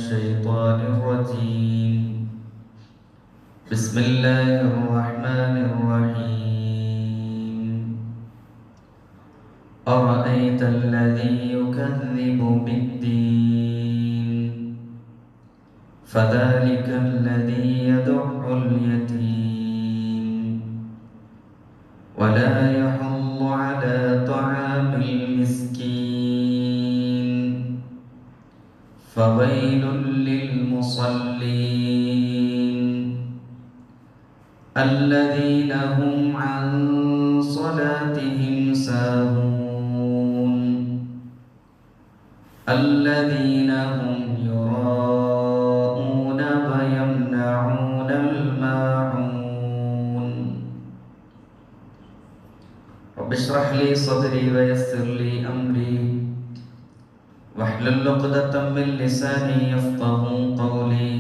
الشيطان الرجيم بسم الله الرحمن الرحيم أرأيت الذي يكذب بالدين فذلك الذي يدع اليتيم ولا يحض على طعام المسكين فويل للمصلين الذين هم عن صلاتهم ساهون الذين هم يراءون ويمنعون الماعون رب اشرح لي صدري ويسر لي أمري واحلل عقدة من لساني يفقهوا قولي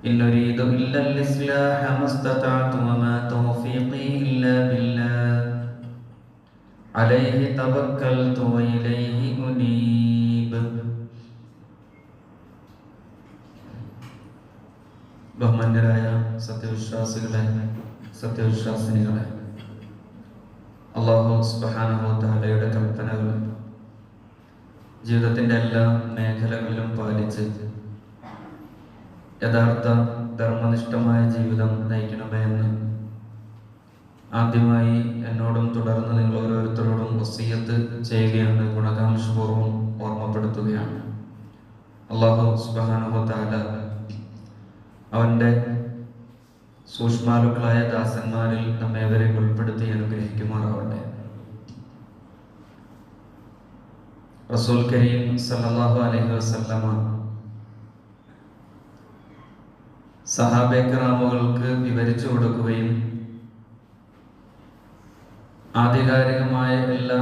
إن أريد إلا الإصلاح ما استطعت وما توفيقي إلا بالله عليه توكلت وإليه أنيب. ബഹുമാന്യരായ സത്യവിശ്വാസികളെ, സത്യവിശ്വാസിനികളെ, അല്ലാഹു സുബ്ഹാനഹു വ തആലയുടെ കൽപ്പനകൾ ജീവിതത്തിൻ്റെ എല്ലാ മേഖലകളിലും പാലിച്ച് യഥാർത്ഥ ധർമ്മനിഷ്ഠമായ ജീവിതം നയിക്കണമേ എന്ന് ആദ്യമായി എന്നോടും തുടർന്ന് നിങ്ങൾ ഓരോരുത്തരോടും വസിയ്യത്ത് ചെയ്യുകയാണ്, ഗുണകാംക്ഷപൂർവ്വം ഓർമ്മപ്പെടുത്തുകയാണ്. അല്ലാഹു സുബ്ഹാനഹു വ തആല അവൻ്റെ സൂക്ഷ്മാലുക്കളായ ദാസന്മാരിൽ നമ്മേവരെ ഉൾപ്പെടുത്തി അനുഗ്രഹിക്കുമാറാവട്ടെ. റസൂൽ കരീം സല്ലല്ലാഹു അലൈഹി വസല്ലമ സഹാബാക്കൾക്ക് വിവരിച്ചു കൊടുക്കുകയും ആധികാരികമായ എല്ലാ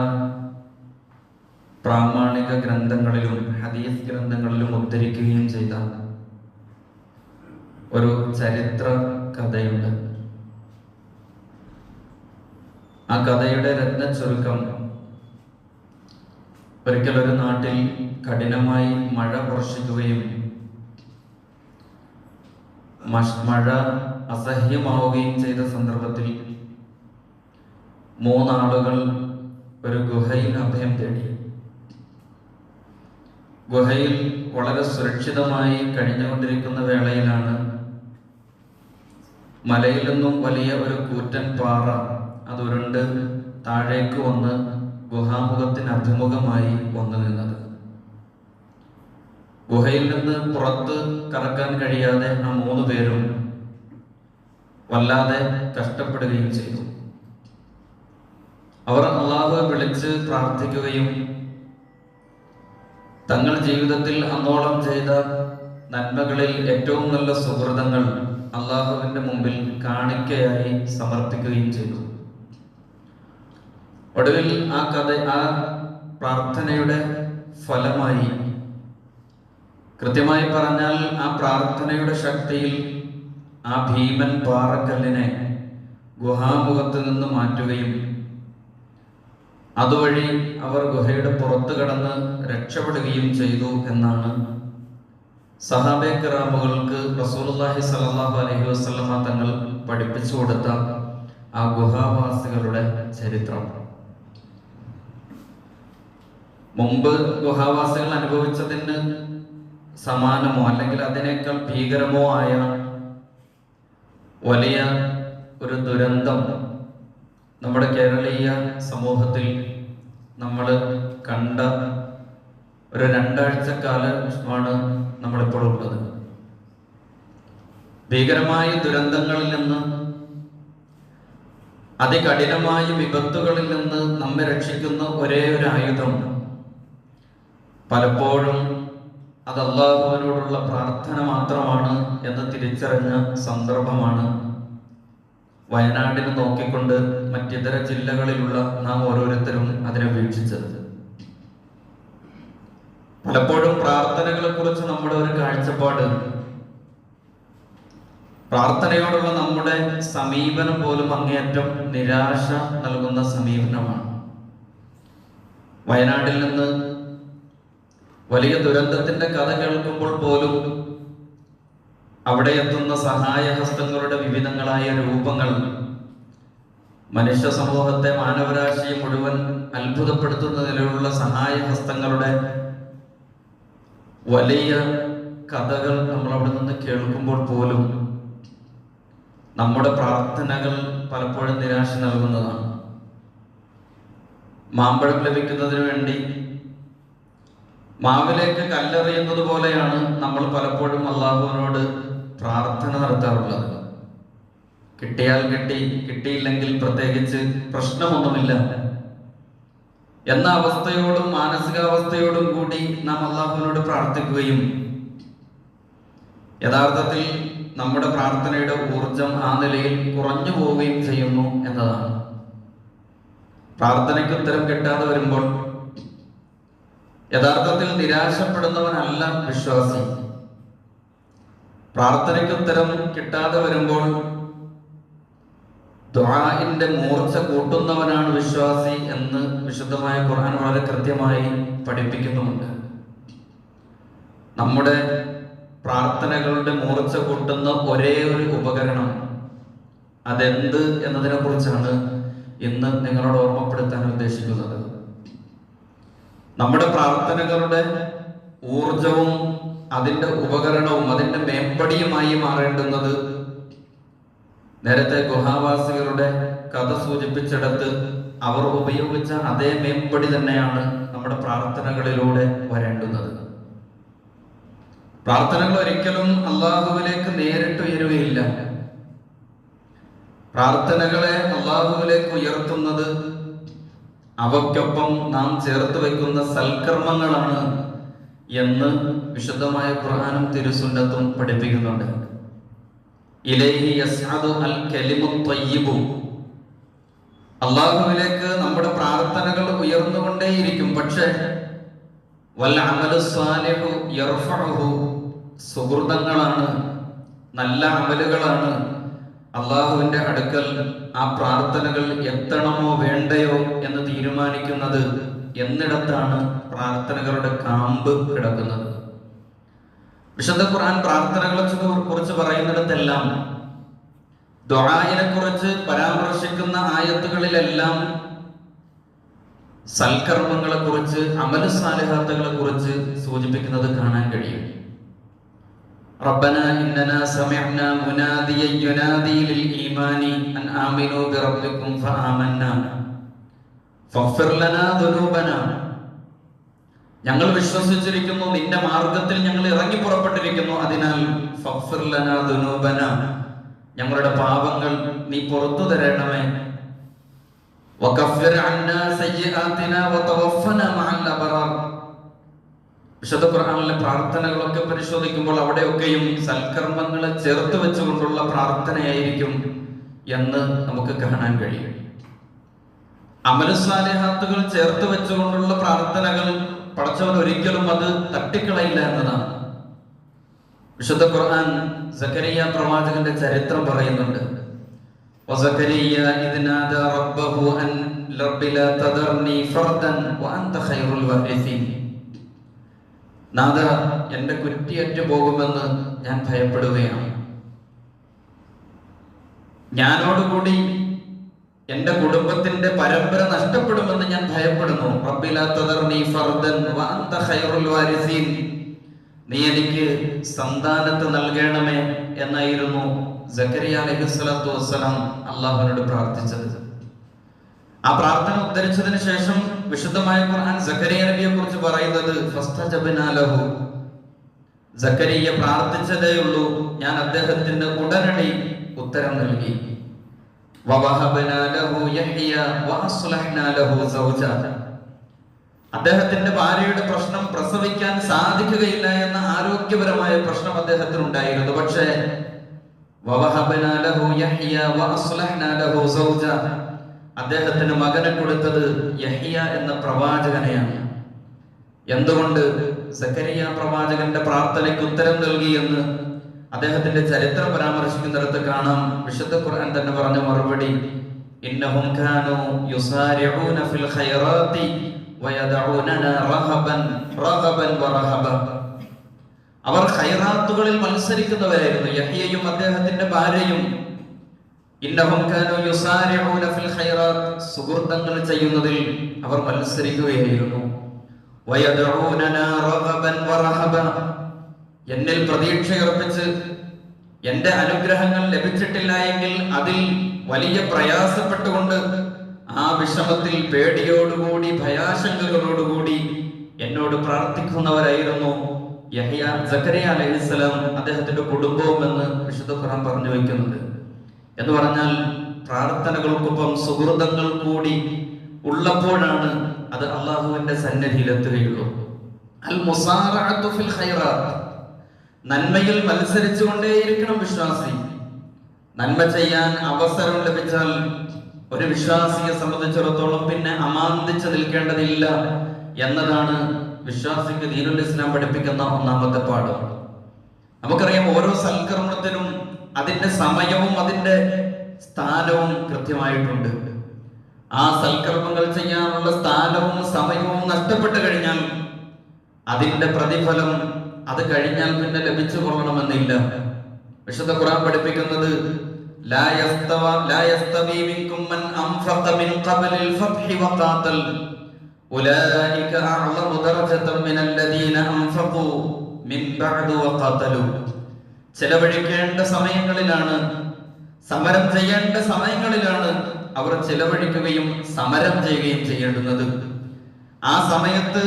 പ്രാമാണിക ഗ്രന്ഥങ്ങളിലും ഹദീസ് ഗ്രന്ഥങ്ങളിലും ഉദ്ധരിക്കുകയും ചെയ്ത ഒരു ചരിത്ര കഥയുണ്ട്. ആ കഥയുടെ രത്നച്ചുരുക്കം, ഒരിക്കൽ ഒരു നാട്ടിൽ കഠിനമായി മഴ വർഷിക്കുകയും മഴ അസഹ്യമാവുകയും ചെയ്ത സന്ദർഭത്തിൽ 3 ആളുകൾ ഒരു ഗുഹയിൽ അഭയം തേടി. ഗുഹയിൽ വളരെ സുരക്ഷിതമായി കഴിഞ്ഞുകൊണ്ടിരിക്കുന്ന വേളയിലാണ് മലയിൽ നിന്നും വലിയ ഒരു കൂറ്റൻ പാറ അത് ഉരുണ്ട് താഴേക്ക് വന്ന് ഗുഹാമുഖത്തിന് അഭിമുഖമായി വന്നു നിന്നത്. ഗുഹയിൽ നിന്ന് പുറത്ത് കടക്കാൻ കഴിയാതെ ആ 3 പേരും വല്ലാതെ കഷ്ടപ്പെടുകയും ചെയ്തു. അവർ അല്ലാഹുവെ വിളിച്ച് പ്രാർത്ഥിക്കുകയും തങ്ങൾ ജീവിതത്തിൽ അന്നോളം ചെയ്ത നന്മകളിൽ ഏറ്റവും നല്ല സുഹൃതങ്ങൾ അല്ലാഹുവിന്റെ മുമ്പിൽ കാണിക്കയായി സമർപ്പിക്കുകയും ചെയ്തു. ഒടുവിൽ ആ പ്രാർത്ഥനയുടെ ഫലമായി, കൃത്യമായി പറഞ്ഞാൽ ആ പ്രാർത്ഥനയുടെ ശക്തിയിൽ ആ ഭീമൻ പാറക്കല്ലിനെ ഗുഹാമുഖത്ത് നിന്ന് മാറ്റുകയും അതുവഴി അവർ ഗുഹയുടെ പുറത്തു കടന്ന് രക്ഷപ്പെടുകയും ചെയ്തു എന്നാണ് സഹാബെ കിറാമുകൾക്ക് റസൂലുള്ളാഹി സ്വല്ലല്ലാഹു അലൈഹി വസല്ലമ തങ്ങൾ പഠിപ്പിച്ചു കൊടുത്ത ആ ഗുഹാവാസികളുടെ ചരിത്രം. മുമ്പ് ഗുഹാവാസികൾ അനുഭവിച്ചതിന് സമാനമോ അല്ലെങ്കിൽ അതിനേക്കാൾ ഭീകരമോ ആയ വലിയ ഒരു ദുരന്തം നമ്മുടെ കേരളീയ സമൂഹത്തിൽ നമ്മൾ കണ്ട ഒരു 2 ആഴ്ചക്കാലമാണ് നമ്മളിപ്പോൾ ഉള്ളത്. ഭീകരമായ ദുരന്തങ്ങളിൽ നിന്ന്, അതികഠിനമായ വിപത്തുകളിൽ നിന്ന് നമ്മെ രക്ഷിക്കുന്ന ഒരേ ഒരു ആയുധം പലപ്പോഴും അത് അല്ലാഹുവിനോടുള്ള പ്രാർത്ഥന മാത്രമാണ് എന്ന് തിരിച്ചറിഞ്ഞ സന്ദർഭമാണ് വയനാടിനെ നോക്കിക്കൊണ്ട് മറ്റിതര ജില്ലകളിലുള്ള നാം ഓരോരുത്തരും അതിനെ വീക്ഷിച്ചത്. പലപ്പോഴും പ്രാർത്ഥനകളെ കുറിച്ച് നമ്മുടെ ഒരു കാഴ്ചപ്പാട്, പ്രാർത്ഥനയോടുള്ള നമ്മുടെ സമീപനം പോലും അങ്ങേയറ്റം നിരാശ നൽകുന്ന സമീപനമാണ്. വയനാട്ടിൽ നിന്ന് വലിയ ദുരന്തത്തിന്റെ കഥ കേൾക്കുമ്പോൾ പോലും അവിടെ എത്തുന്ന സഹായഹസ്തങ്ങളുടെ വിവിധങ്ങളായ രൂപങ്ങൾ മനുഷ്യ സമൂഹത്തെ, മാനവരാശിയെ മുഴുവൻ അത്ഭുതപ്പെടുത്തുന്ന നിലയിലുള്ള സഹായഹസ്തങ്ങളുടെ വലിയ കഥകൾ നമ്മൾ അവിടെ നിന്ന് കേൾക്കുമ്പോൾ പോലും നമ്മുടെ പ്രാർത്ഥനകൾ പലപ്പോഴും നിരാശ നൽകുന്നതാണ്. മാമ്പഴം ലഭിക്കുന്നതിന് വേണ്ടി മാവിലേക്ക് കല്ലെറിയുന്നത് പോലെയാണ് നമ്മൾ പലപ്പോഴും അള്ളാഹുവിനോട് പ്രാർത്ഥന നടത്താറുള്ളത്. കിട്ടിയാൽ കിട്ടി, കിട്ടിയില്ലെങ്കിൽ പ്രത്യേകിച്ച് പ്രശ്നമൊന്നുമില്ല എന്ന അവസ്ഥയോടും മാനസികാവസ്ഥയോടും കൂടി നാം അള്ളാഹുവിനോട് പ്രാർത്ഥിക്കുകയും യഥാർത്ഥത്തിൽ നമ്മുടെ പ്രാർത്ഥനയുടെ ഊർജം ആ നിലയിൽ കുറഞ്ഞു പോവുകയും ചെയ്യുന്നു എന്നതാണ്. പ്രാർത്ഥനയ്ക്ക് ഉത്തരം കിട്ടാതെ വരുമ്പോൾ യഥാർത്ഥത്തിൽ നിരാശപ്പെടുന്നവനല്ല വിശ്വാസി. പ്രാർത്ഥനയ്ക്ക് ഉത്തരം കിട്ടാതെ വരുമ്പോൾ ദുആഇന്റെ മൂർച്ച കൂട്ടുന്നവനാണ് വിശ്വാസി എന്ന് വിശുദ്ധമായ ഖുർആൻ വളരെ കൃത്യമായി പഠിപ്പിക്കുന്നുമുണ്ട്. നമ്മുടെ പ്രാർത്ഥനകളുടെ മൂർച്ച കൂട്ടുന്ന ഒരേ ഒരു ഉപകരണം അതെന്ത് എന്നതിനെ കുറിച്ചാണ് ഇന്ന് നിങ്ങളോട് ഓർമ്മപ്പെടുത്താൻ ഉദ്ദേശിക്കുന്നത്. നമ്മുടെ പ്രാർത്ഥനകളുടെ ഊർജവും അതിൻ്റെ ഉപകരണവും അതിൻ്റെ മേമ്പടിയുമായി മാറേണ്ടുന്നത് നേരത്തെ ഗുഹാവാസികളുടെ കഥ സൂചിപ്പിച്ചിടത്ത് അവർ ഉപയോഗിച്ച അതേ മേമ്പടി തന്നെയാണ് നമ്മുടെ പ്രാർത്ഥനകളിലൂടെ വരേണ്ടുന്നത്. പ്രാർത്ഥനകൾ ഒരിക്കലും അള്ളാഹുവിലേക്ക് നേരിട്ട് ഉയരുകയില്ല. പ്രാർത്ഥനകളെ അള്ളാഹുവിലേക്ക് ഉയർത്തുന്നത് അവയ്ക്കൊപ്പം നാം ചേർത്ത് വയ്ക്കുന്ന സൽക്കർമ്മങ്ങളാണ് എന്ന് വിശുദ്ധമായ ഖുർആനും തിരുസുന്നത്തും പഠിപ്പിക്കുന്നുണ്ട്. ഇലൈഹി യസ്അദു അൽ കലിമു ത്വയ്യിബു, അള്ളാഹുവിലേക്ക് നമ്മുടെ പ്രാർത്ഥനകൾ ഉയർന്നുകൊണ്ടേയിരിക്കും. പക്ഷേ വൽ അമലു സ്വാലിഹു യർഫഉഹു, സുഹൃതങ്ങളാണ്, നല്ല അമലുകളാണ് അള്ളാഹുവിന്റെ അടുക്കൽ ആ പ്രാർത്ഥനകൾ എത്തണമോ വേണ്ടയോ എന്ന് തീരുമാനിക്കുന്നത്. എന്നിടത്താണ് പ്രാർത്ഥനകളുടെ കാമ്പ് കിടക്കുന്നത്. വിശുദ്ധ ഖുർആൻ പ്രാർത്ഥനകളെ കുറിച്ച് പറയുന്നിടത്തെല്ലാം, ദുആഇനെ കുറിച്ച് പരാമർശിക്കുന്ന ആയത്തുകളിലെല്ലാം സൽക്കർമ്മങ്ങളെ കുറിച്ച്, അമലു സാലിഹാത്തുകളെ കുറിച്ച് സൂചിപ്പിക്കുന്നത് കാണാൻ കഴിയും. റബ്ബനാ ഇന്നനാ സമിഅനാ മുനാദിയൻ യുനാദി ലിൽ ഈമാനി അൻ ആമിനൂ ബിറബ്ബികും ഫആമന്നാ ഫഗ്ഫിർ ലനാ ദുനൂബനാ, ഞങ്ങൾ വിശ്വസിച്ചിരിക്കുന്നു, നിന്റെ മാർഗത്തിൽ ഞങ്ങൾ ഇറങ്ങി പുറപ്പെട്ടിരിക്കുന്നു, അതിനാൽ ഫഗ്ഫിർ ലനാ ദുനൂബനാ, ഞങ്ങളുടെ പാപങ്ങൾ നീ പുറത്തു തരണമേ. വകഫിർ അന്നാ സയ്യിആതിനാ വതവഫനാ മഅൽ അബ്റാർ. വിശുദ്ധ ഖുർആനിലെ പ്രാർത്ഥനകളൊക്കെ പരിശോധിക്കുമ്പോൾ അവിടെയൊക്കെയും സൽക്കർമ്മങ്ങളെ ചേർത്ത് വെച്ചുകൊണ്ടുള്ള പ്രാർത്ഥനയായിരിക്കും എന്ന് നമുക്ക് കാണാൻ കഴിയും. അമലുസാലിഹാത്തുകൾ ചേർത്ത് വെച്ചുകൊണ്ടുള്ള പ്രാർത്ഥനകൾ പടച്ചവൻ ഒരിക്കലും അത് തട്ടിക്കളയില്ല എന്നതാണ്. വിശുദ്ധ ഖുർആൻ സക്കരിയ പ്രവാചകന്റെ ചരിത്രം പറയുന്നുണ്ട്. വസക്കരിയ ഇദ് നാദാ റബ്ബഹു അൻ റബ്ബി ലാ തദർനി ഫർദൻ വഅൻത ഖൈറുൽ വാരിസീൻ. നാഥ, എന്റെ കുറ്റിയറ്റു പോകുമെന്ന് ഞാൻ ഭയപ്പെടുകയാണ്, ഞാനോടുകൂടി എന്റെ കുടുംബത്തിന്റെ പരമ്പര നഷ്ടപ്പെടുമെന്ന് ഞാൻ ഭയപ്പെടുന്നു. റബ്ബി ലാ തദർനി ഫർദൻ വഅൻത ഖൈറുൽ വാരിസീൻ, നീ എനിക്ക് സന്താനത്തെ നൽകണമേ എന്നായിരുന്നു സക്കരിയ അലൈഹിസ്സലാത്തു വസ്സലാം അള്ളാഹുവിനോട് പ്രാർത്ഥിച്ചത്. ആ പ്രാർത്ഥന ഉദ്ധരിച്ചതിന് ശേഷം വിശുദ്ധമായ ഖുർആൻ സക്കരിയ നബിയെ കുറിച്ച് പറയുന്നത് ഫസ്തജബ്നാ ലഹു, സക്കരിയ പ്രാർത്ഥിച്ചതേ ഉള്ളൂ, ഞാൻ അദ്ദേഹത്തിന് ഉടനടി ഉത്തരം നൽകി. വവഹബ്നാ ലഹു യഹ്യ വഅസ്ലഹ്നാ ലഹു സൗജ, അദ്ദേഹത്തിന്റെ ഭാര്യയുടെ പ്രശ്നം പ്രസവിക്കാൻ സാധിക്കുകയില്ല എന്ന ആരോഗ്യപരമായ പ്രശ്നം അദ്ദേഹത്തിന് ഉണ്ടായിരുന്നു. പക്ഷേ വവഹബ്നാ ലഹു യഹ്യ വഅസ്ലഹ്നാ ലഹു സൗജ, അദ്ദേഹത്തിന് മകനെ കൊടുത്തത് യഹ്യ എന്ന പ്രവാചകനെയാണ്. എന്തുകൊണ്ട്? സക്കരിയ പ്രവാചകന്റെ പ്രാർത്ഥനയ്ക്ക് ഉത്തരം നൽകി എന്ന് അദ്ദേഹത്തിന്റെ ചരിത്രം പരാമർശിക്കുന്നിടത്ത് കാണാം. വിശുദ്ധ ഖുർആൻ തന്നെ പറഞ്ഞ മറുപടി, ഇന്നഹും കാനൂ യുസാരിഊന ഫിൽ ഖൈറാത്തി വയദഊനനാ റഗബൻ വറഹബ. അവർ ഖൈറാത്തുകളിൽ മത്സരിക്കുന്നവരായിരുന്നു. യഹ്യയും അദ്ദേഹത്തിന്റെ ഭാര്യയും. ഇന്നഹും കാനൂ യുസാരിഊന ഫിൽ ഖൈറാത്ത്, സുഹൃതങ്ങൾ ചെയ്യുന്നതിൽ അവർ മത്സരിക്കുകയായിരുന്നു. വയദഊനനാ റഗബൻ വറഹബ, എന്നിൽ പ്രതീക്ഷയർപ്പിച്ച് എന്റെ അനുഗ്രഹങ്ങൾ ലഭിച്ചിട്ടില്ല എങ്കിൽ അതിൽ വലിയ പ്രയാസപ്പെട്ടുകൊണ്ട് ആ വിഷമത്തിൽ പേടിയോടുകൂടി ഭയാശങ്കകളോടുകൂടി എന്നോട് പ്രാർത്ഥിക്കുന്നവരായിരുന്നു യഹ്യ, സക്കറിയ അലൈഹിസ്സലാം, അദ്ദേഹത്തിന്റെ കുടുംബവും എന്ന് വിശുദ്ധ ഖുർആൻ പറഞ്ഞു വയ്ക്കുന്നുണ്ട്. എന്ന് പറഞ്ഞാൽ പ്രാർത്ഥനകൾക്കൊപ്പം സുഹൃതങ്ങൾ കൂടി ഉള്ളപ്പോഴാണ് അത് അള്ളാഹുവിന്റെ സന്നിധിയിലെത്തുകയുള്ളൂ. അൽ മുസാറഅതു ഫിൽ ഖൈറാത്ത്, നന്മയിൽ മത്സരിച്ചുകൊണ്ടേയിരിക്കണം വിശ്വാസി. നന്മ ചെയ്യാൻ അവസരം ലഭിച്ചാൽ ഒരു വിശ്വാസിയെ സംബന്ധിച്ചിടത്തോളം പിന്നെ അമാന്തിച്ച് നിൽക്കേണ്ടതില്ല എന്നതാണ് വിശ്വാസിക്ക് ദീനുൽ ഇസ്ലാം പഠിപ്പിക്കുന്ന ഒന്നാമത്തെ പാഠം. നമുക്കറിയാം, ഓരോ സൽക്കർമ്മത്തിനും അതിന്റെ സമയവും അതിന്റെ സ്ഥാനവും കൃത്യമായിട്ടുണ്ട്. ആ സൽക്കർമ്മങ്ങൾ ചെയ്യാനുള്ള സ്ഥാനവും സമയവും നഷ്ടപ്പെട്ടു കഴിഞ്ഞാൽ അതിന്റെ പ്രതിഫലം അത് കഴിഞ്ഞാൽ പിന്നെ ലഭിച്ചു കൊള്ളണമെന്നില്ല. വിശുദ്ധ ഖുർആൻ പഠിപ്പിക്കുന്നത് ലാ യസ്തവി മിൻകും മൻ അൻഫഖ മിൻ ഖബ്ലിൽ ഫത്ഹി വഖാതൽ ഉലൈക അഅ്ളമു ദറജതൻ മിനൽ ലദീന അൻഫഖു മിൻ ബഅദു വഖാതലു. ചെലവഴിക്കേണ്ട സമയങ്ങളിലാണ്, സമരം ചെയ്യേണ്ട സമയങ്ങളിലാണ് അവർ ചെലവഴിക്കുകയും സമരം ചെയ്യുകയും ചെയ്യേണ്ടുന്നത്. ആ സമയത്ത്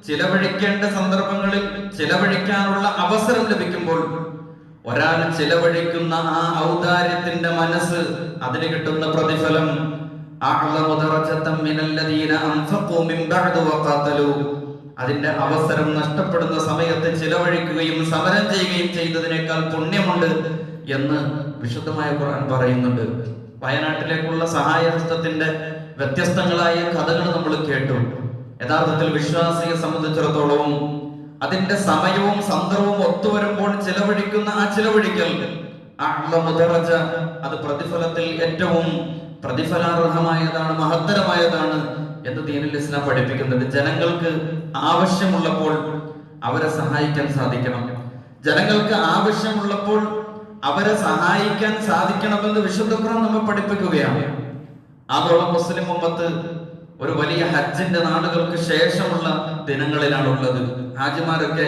ചിലവഴിക്കേണ്ട സന്ദർഭങ്ങളിൽ ചിലവഴിക്കാനുള്ള അവസരം ലഭിക്കുമ്പോൾ ഒരാൾ ചിലവഴിക്കുന്ന ആ ഔദാര്യത്തിന്റെ മനസ്സ്, അതിന് കിട്ടുന്ന പ്രതിഫലം അതിന്റെ അവസരം നഷ്ടപ്പെടുന്ന സമയത്ത് ചിലവഴിക്കുകയും സമരം ചെയ്യുകയും ചെയ്തതിനേക്കാൾ പുണ്യമുണ്ട് എന്ന് വിശുദ്ധമായ ഖുർആൻ പറയുന്നുണ്ട്. വയനാട്ടിലേക്കുള്ള സഹായഹസ്തത്തിന്റെ വ്യത്യസ്തങ്ങളായ കഥകൾ നമ്മൾ കേട്ടു. യഥാർത്ഥത്തിൽ വിശ്വാസിയെ സംബന്ധിച്ചിടത്തോളം അതിന്റെ സമയവും സന്ദർഭവും ഒത്തുവരുമ്പോൾ ചിലവഴിക്കുന്ന ആ ചിലവഴിക്കൽ അത് പ്രതിഫലത്തിൽ ഏറ്റവും പ്രതിഫലാർഹമായതാണ്, മഹത്തരമായതാണ് എന്ന് ദീനുൽ ഇസ്ലാം പഠിപ്പിക്കുന്നുണ്ട്. ജനങ്ങൾക്ക് ആവശ്യമുള്ളപ്പോൾ അവരെ സഹായിക്കാൻ സാധിക്കണം. ജനങ്ങൾക്ക് ആവശ്യമുള്ളപ്പോൾ അവരെ സഹായിക്കാൻ സാധിക്കണമെന്ന് വിശുദ്ധ ഖുർആൻ നമ്മെ പഠിപ്പിക്കുകയാണ്. ആഗോള മുസ്ലിം ഉമ്മത്ത് ഒരു വലിയ ഹജ്ജിന്റെ നാളുകൾക്ക് ശേഷമുള്ള ദിനങ്ങളിലാണുള്ളത്. ഹാജിമാരൊക്കെ